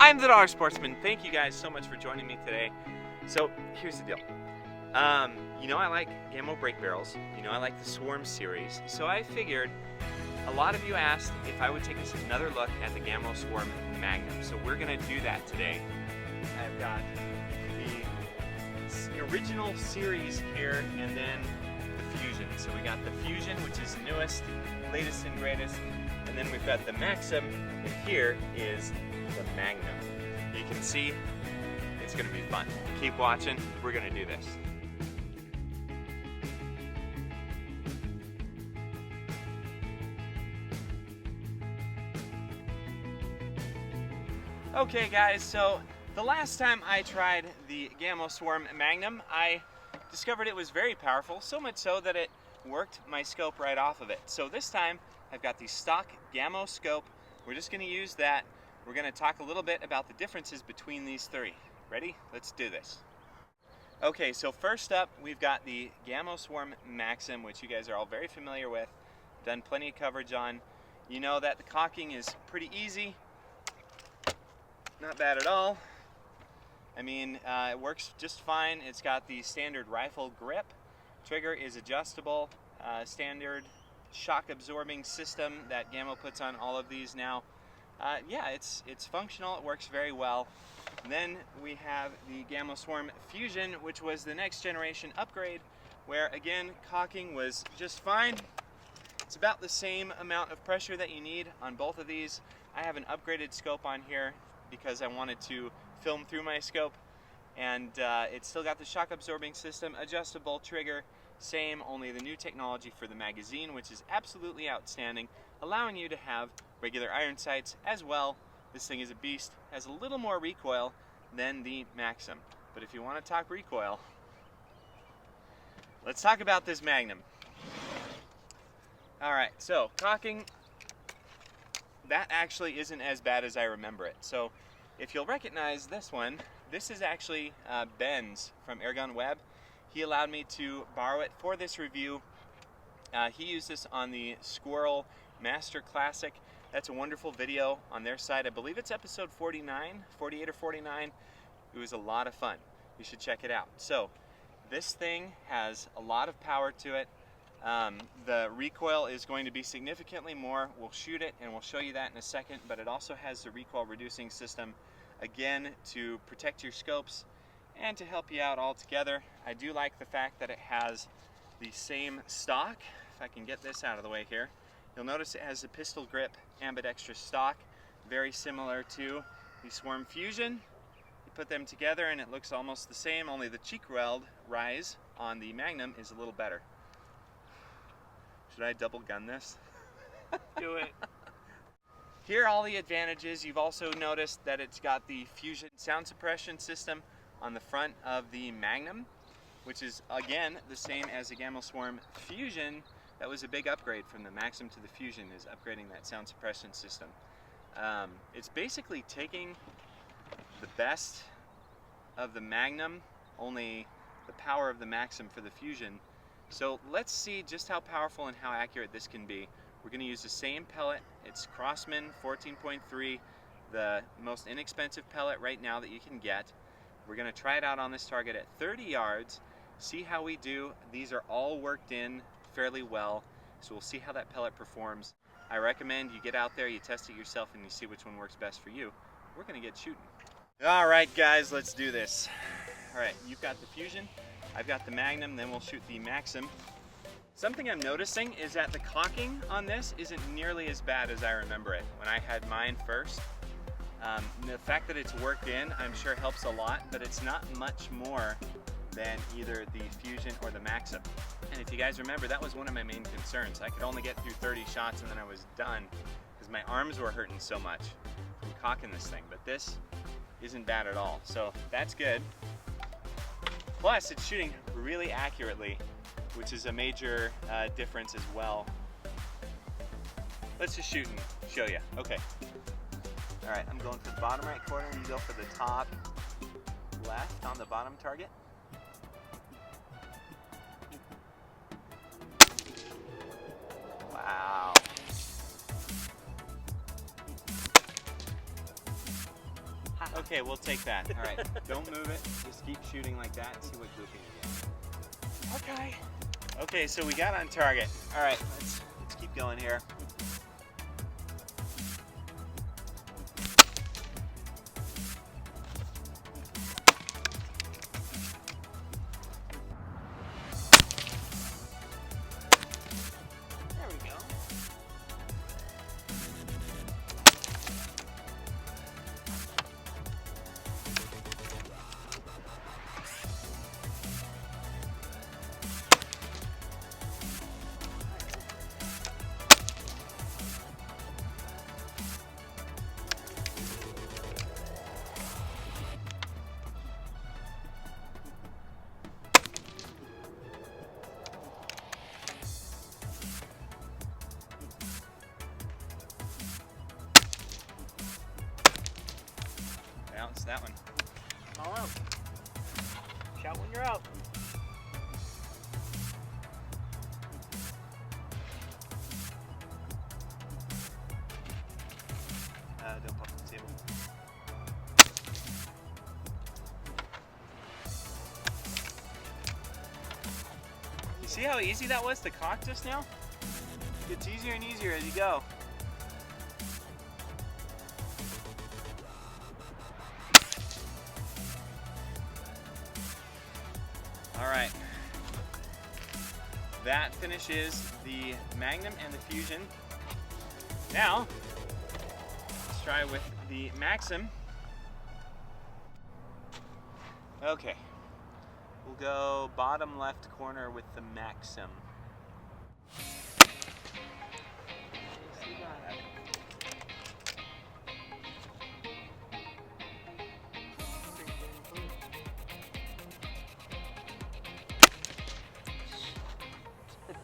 I'm the Dollar Sportsman. Thank you guys so much for joining me today. So here's the deal. You know I like GAMO brake barrels. You know I like the Swarm series. So I figured a lot of you asked if I would take us another look at the GAMO Swarm Magnum. So we're gonna do that today. I've got the original series here and then the Fusion. So we got the Fusion, which is the newest, latest and greatest. And then we've got the Maxxim, and here is the Magnum. You can see it's gonna be fun. Keep watching, we're gonna do this. Okay guys, so the last time I tried the GAMO Swarm Magnum, I discovered it was very powerful, so much so that it worked my scope right off of it. So this time I've got the stock GAMO scope. We're just gonna use that. We're gonna talk a little bit about the differences between these three. Ready? Let's do this. Okay, so first up, we've got the GAMO Swarm Maxxim, which you guys are all very familiar with. Done plenty of coverage on. You know that the caulking is pretty easy. Not bad at all. I mean, it works just fine. It's got the standard rifle grip. Trigger is adjustable. Standard shock absorbing system that GAMO puts on all of these now. Yeah, it's functional. It works very well. Then we have the GAMO Swarm Fusion, which was the next generation upgrade, where again, caulking was just fine. It's about the same amount of pressure that you need on both of these. I have an upgraded scope on here because I wanted to film through my scope, and it's still got the shock absorbing system, adjustable trigger, same, only the new technology for the magazine, which is absolutely outstanding, allowing you to have regular iron sights as well. This thing is a beast, has a little more recoil than the Maxxim. But if you want to talk recoil, let's talk about this Magnum. Alright, so caulking, that actually isn't as bad as I remember it. So if you'll recognize this one, this is actually Ben's from Airgun Web. He allowed me to borrow it for this review. He used this on the Squirrel Master Classic. That's a wonderful video on their site. I believe it's episode 49, 48 or 49. It was a lot of fun. You should check it out. So this thing has a lot of power to it. The recoil is going to be significantly more. We'll shoot it and we'll show you that in a second, but it also has the recoil reducing system, again, to protect your scopes and to help you out altogether. I do like the fact that it has the same stock. If I can get this out of the way here, you'll notice it has the pistol grip ambidextrous stock, very similar to the Swarm Fusion. You put them together and it looks almost the same, only the cheek weld rise on the Magnum is a little better. Should I double gun this? Do it. Here are all the advantages. You've also noticed that it's got the Fusion sound suppression system on the front of the Magnum, which is again the same as the GAMO Swarm Fusion. That was a big upgrade from the Maxxim to the Fusion, is upgrading that sound suppression system. It's basically taking the best of the Magnum, only the power of the Maxxim for the Fusion. So let's see just how powerful and how accurate this can be. We're going to use the same pellet. It's Crosman 14.3, the most inexpensive pellet right now that you can get. We're going to try it out on this target at 30 yards, see how we do. These are all worked in fairly well, so we'll see how that pellet performs. I recommend you get out there, you test it yourself, and you see which one works best for you. We're going to get shooting. All right, guys, let's do this. All right, you've got the Fusion, I've got the Magnum, then we'll shoot the Maxxim. Something I'm noticing is that the caulking on this isn't nearly as bad as I remember it when I had mine first. The fact that it's worked in, I'm sure helps a lot, but it's not much more than either the Fusion or the Maxxim. And if you guys remember, that was one of my main concerns. I could only get through 30 shots and then I was done because my arms were hurting so much from caulking this thing, but this isn't bad at all. So that's good. Plus, it's shooting really accurately, which is a major difference as well. Let's just shoot and show you. Okay. All right, I'm going for the bottom right corner. You go for the top left on the bottom target. Wow. Okay, we'll take that. All right, don't move it. Just keep shooting like that and see what grouping you get. Okay. Okay, so we got on target. All right, let's keep going here. There we go. Bounce that one. All out. Shout when you're out. Don't pop the table. You see how easy that was to cock just now? It gets easier and easier as you go. All right. That finishes the Magnum and the Fusion. Now, let's try with the Maxxim. Okay. We'll go bottom left corner with the Maxxim.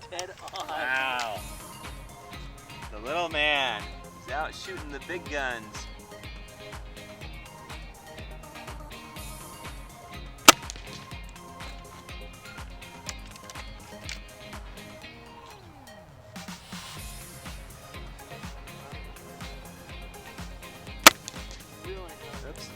Dead on. Wow. The little man is out shooting the big guns. Oops.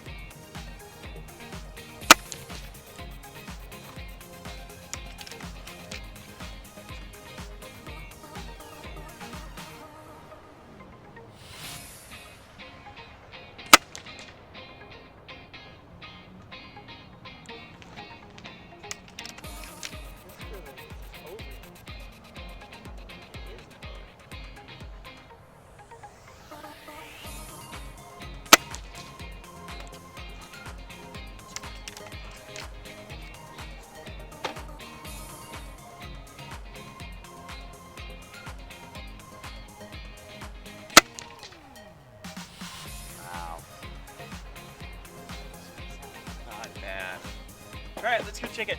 All right, let's go check it.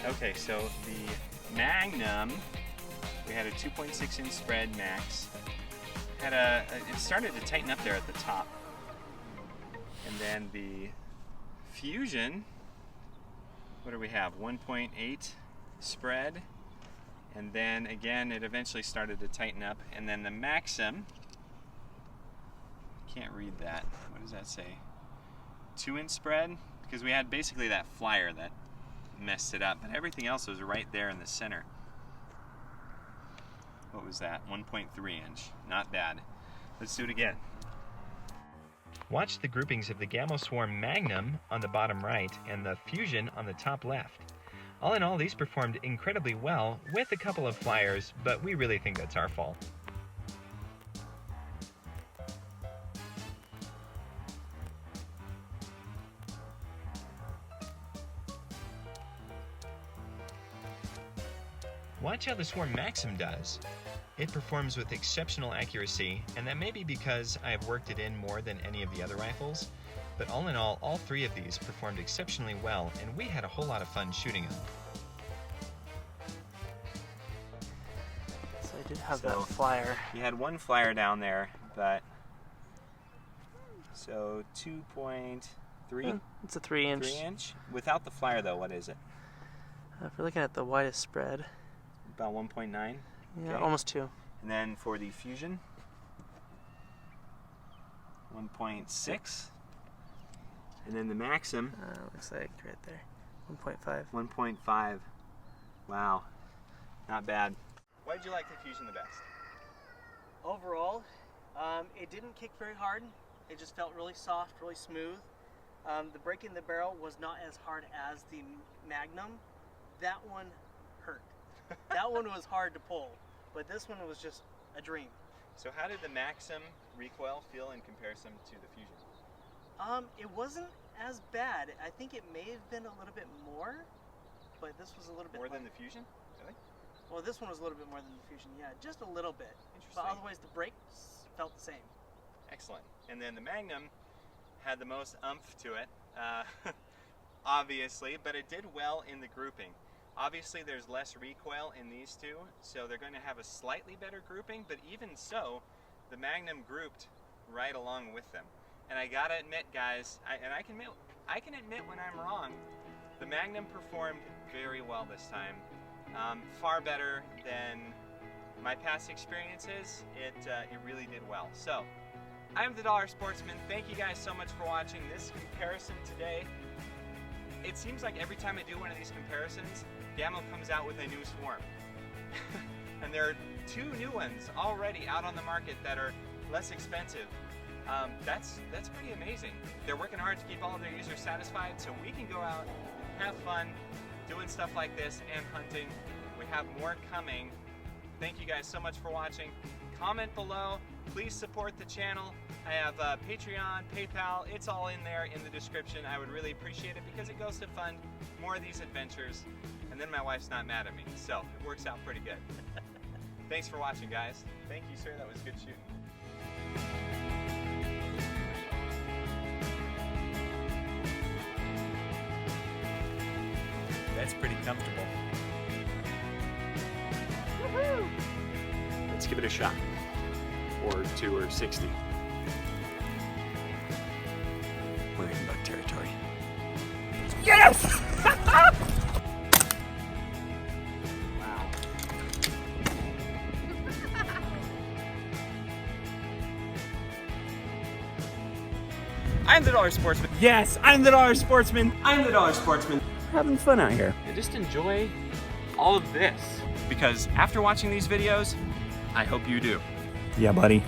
Okay, so the Magnum, we had a 2.6 inch spread max. It started to tighten up there at the top. And then the Fusion, what do we have? 1.8 spread. And then again, it eventually started to tighten up. And then the Maxxim, can't read that. What does that say? 2 inch spread? Because we had basically that flyer that messed it up, but everything else was right there in the center. What was that? 1.3 inch. Not bad. Let's do it again. Watch the groupings of the GAMO Swarm Magnum on the bottom right and the Fusion on the top left. All in all, these performed incredibly well with a couple of flyers, but we really think that's our fault. Watch how the Swarm Maxxim does. It performs with exceptional accuracy, and that may be because I have worked it in more than any of the other rifles, but all in all three of these performed exceptionally well, and we had a whole lot of fun shooting them. So I did have that flyer. You had one flyer down there, but so 2.3? It's a 3 inch. 3 inch? Without the flyer though, what is it? If we're looking at the widest spread. About 1.9? Yeah, okay. Almost 2. And then for the Fusion, 1.6. And then the Maxxim. Looks like right there, 1.5. 1.5. Wow, not bad. Why did you like the Fusion the best? Overall, it didn't kick very hard. It just felt really soft, really smooth. The break in the barrel was not as hard as the Magnum. That one hurt. That one was hard to pull, but this one was just a dream. So how did the Maxxim recoil feel in comparison to the Fusion? It wasn't as bad. I think it may have been a little bit more, but this was a little bit more than the Fusion? Really? Well, this one was a little bit more than the Fusion, yeah, just a little bit. Interesting. But otherwise, the brakes felt the same. Excellent. And then the Magnum had the most oomph to it, obviously, but it did well in the grouping. Obviously, there's less recoil in these two, so they're going to have a slightly better grouping, but even so, the Magnum grouped right along with them. And I gotta admit, guys, I can admit when I'm wrong, the Magnum performed very well this time. Far better than my past experiences. It really did well. So, I'm the Dollar Sportsman. Thank you guys so much for watching this comparison today. It seems like every time I do one of these comparisons, GAMO comes out with a new Swarm. And there are 2 new ones already out on the market that are less expensive. That's pretty amazing. They're working hard to keep all of their users satisfied, so we can go out, have fun, doing stuff like this and hunting. We have more coming. Thank you guys so much for watching. Comment below. Please support the channel. I have Patreon, PayPal. It's all in there in the description. I would really appreciate it because it goes to fund more of these adventures. And then my wife's not mad at me, so it works out pretty good. Thanks for watching, guys. Thank you, sir. That was good shooting. That's pretty comfortable. Woohoo! Let's give it a shot. Or 2 or 60. We're in bug territory. Yes! Wow. I'm the Dollar Sportsman. Yes, I'm the Dollar Sportsman. I'm the Dollar Sportsman. Having fun out here. And just enjoy all of this. Because after watching these videos, I hope you do. Yeah, buddy.